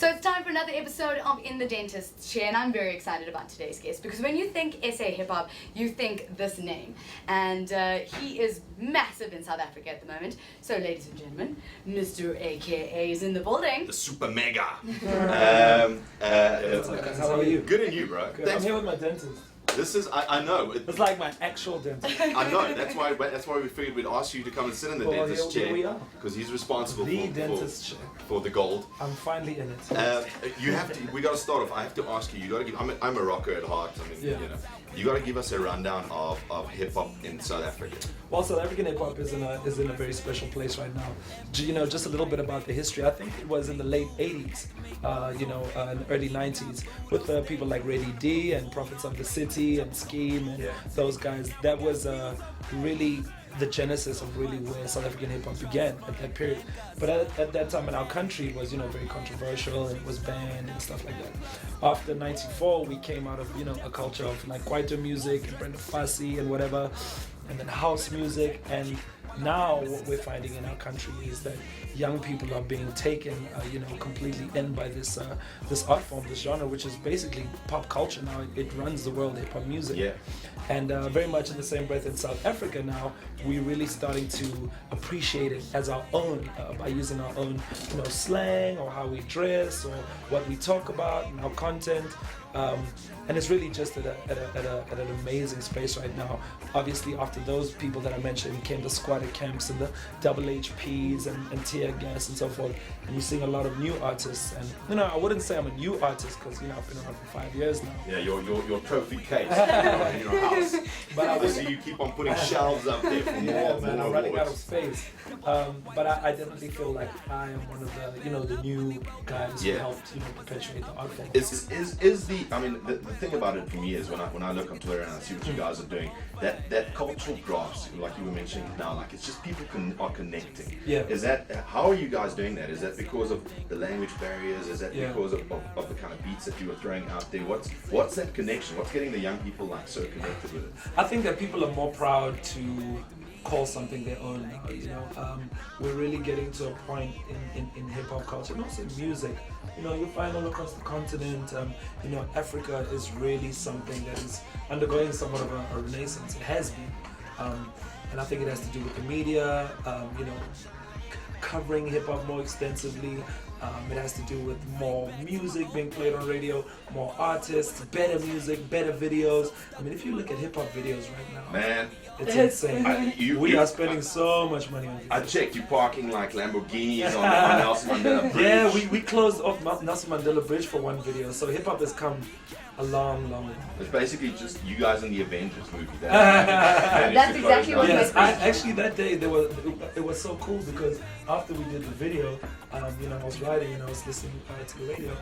So it's time for another episode of In the Dentist's Chair, and I'm very excited about today's guest because when you think SA hip hop, you think this name, and he is massive in South Africa at the moment. So, ladies and gentlemen, Mr. AKA is in the building. The super mega. How are you? Good and you, bro. Good. I'm here with my dentist. This is, I know. It's like my actual dentist. I know. That's why we figured we'd ask you to come and sit in the dentist chair. Because he's responsible for the gold. I'm finally in it. You have to. We got to start off. I have to ask you. You got to give. I'm a rocker at heart. I mean, you know. You got to give us a rundown of hip hop in South Africa. Well, South African hip hop is in a very special place right now. You know, just a little bit about the history. I think it was in the late '80s, in the early '90s, with people like Reddy D and Prophets of the City and Scheme and those guys. That was really the genesis of really where South African hip hop began at that period. But at that time in our country it was, very controversial and it was banned and stuff like that. After '94 we came out of, a culture of like Kwaito music and Brenda Fassie and whatever, and then house music, and now what we're finding in our country is that young people are being taken, completely in by this art form, this genre, which is basically pop culture now. It runs the world, hip hop music. Yeah. And very much in the same breath in South Africa now, we're really starting to appreciate it as our own by using our own, slang or how we dress or what we talk about and our content. And it's really just at an amazing space right now. Obviously, after those people that I mentioned came the squatter camps and the double HPs and tear gas and so forth, and you're seeing a lot of new artists. And I wouldn't say I'm a new artist because I've been around for 5 years now. Yeah, your trophy case in your house. But obviously, you keep on putting shelves up there for more. Man, I'm running out of space. But I definitely feel like I am one of the new guys who helped perpetuate the art form. The thing about it for me is when I look on Twitter and I see what you guys are doing, that cultural graphs, like you were mentioning now, like it's just people are connecting. Yeah. How are you guys doing that? Is that because of the language barriers? Is that because of the kind of beats that you were throwing out there? What's that connection? What's getting the young people like so connected with it? I think that people are more proud to call something their own now. We're really getting to a point in hip hop culture, and also music. You find all across the continent, Africa is really something that is undergoing somewhat of a renaissance. It has been, and I think it has to do with the media, covering hip hop more extensively. It has to do with more music being played on radio, more artists, better music, better videos. I mean, if you look at hip hop videos right now, man, it's insane. We are spending so much money on videos. I checked, you parking like Lamborghinis on Nelson Mandela Bridge. Yeah, we closed off Nelson Mandela Bridge for one video, so hip hop has come a long way. It's basically just you guys in the Avengers movie. That's exactly what Yes, actually that day it was so cool because after we did the video, I was riding and I was listening to the radio,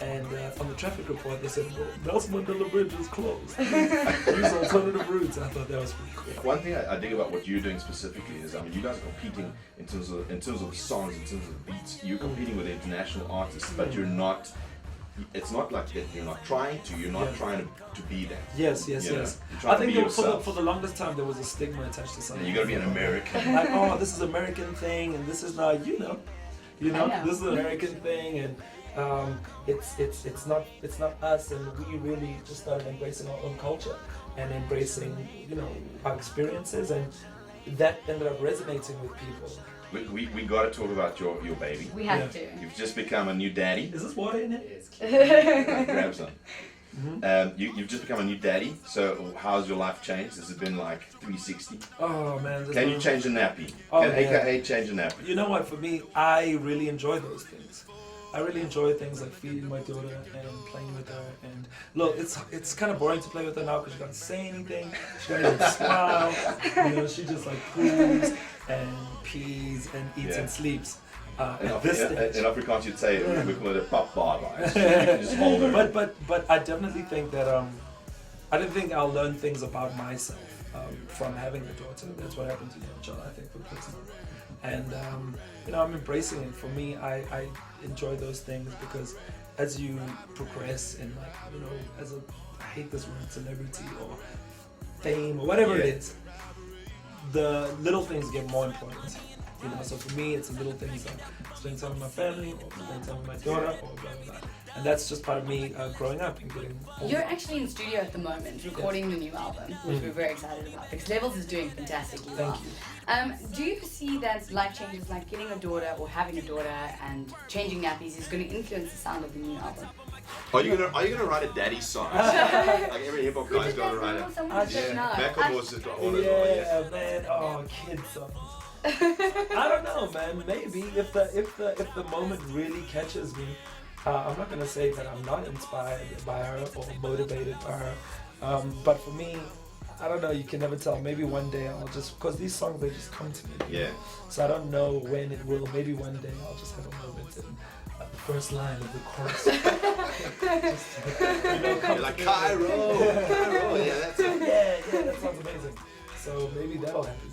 and on the traffic report they said, well, Nelson Mandela Bridge is closed. Use alternative routes. I thought that was pretty cool. One thing I dig about what you're doing specifically is, you guys are competing in terms of the songs, in terms of the beats. You're competing with international artists, but you're not. It's not like that. You're not trying to. You're not trying to be that. Yes. I think for the longest time there was a stigma attached to something. You gotta be an American. Like, oh, this is an American thing, and this is not, this is an American thing, and it's not us, and we really just started embracing our own culture and embracing our experiences, and that ended up resonating with people. We got to talk about your baby. We have to. You've just become a new daddy. Is this water in it? Grab some. You've just become a new daddy. So how's your life changed? Has it been like 360? Oh man. Can you change a nappy? Can AKA change a nappy? You know what? For me, I really enjoy those things. I really enjoy things like feeding my daughter and playing with her. And look, it's kind of boring to play with her now because she doesn't say anything. She doesn't even smile. She just like poos and pees and eats and sleeps. In Afrikaans you'd say we call it a pap bar. Just hold her. But I definitely think that I don't think I'll learn things about myself from having a daughter. That's what happened to John, I think, for personal. And I'm embracing it. For me, I enjoy those things because as you progress in I hate this word, celebrity or fame or whatever it is, the little things get more important. So for me, it's the little things like spend time with my family, or spend time with my daughter, or blah blah blah. And that's just part of me growing up and getting older. You're actually in studio at the moment recording the new album, which we're very excited about because Levels is doing fantastically well. Thank you. Do you foresee that life changes like getting a daughter or having a daughter and changing nappies is going to influence the sound of the new album? Are you gonna write a daddy song? Like every hip hop guy's gotta write it. Macklemore's just got one as well. Yeah, man. Oh, kid songs. I don't know, man. Maybe if the moment really catches me, I'm not gonna say that I'm not inspired by her or motivated by her. But for me, I don't know. You can never tell. Maybe one day I'll just, because these songs they just come to me. Yeah. So I don't know when it will. Maybe one day I'll just have a moment and the first line of the chorus. You're like Cairo. Yeah, that's it. Yeah, that sounds amazing. So maybe that'll happen.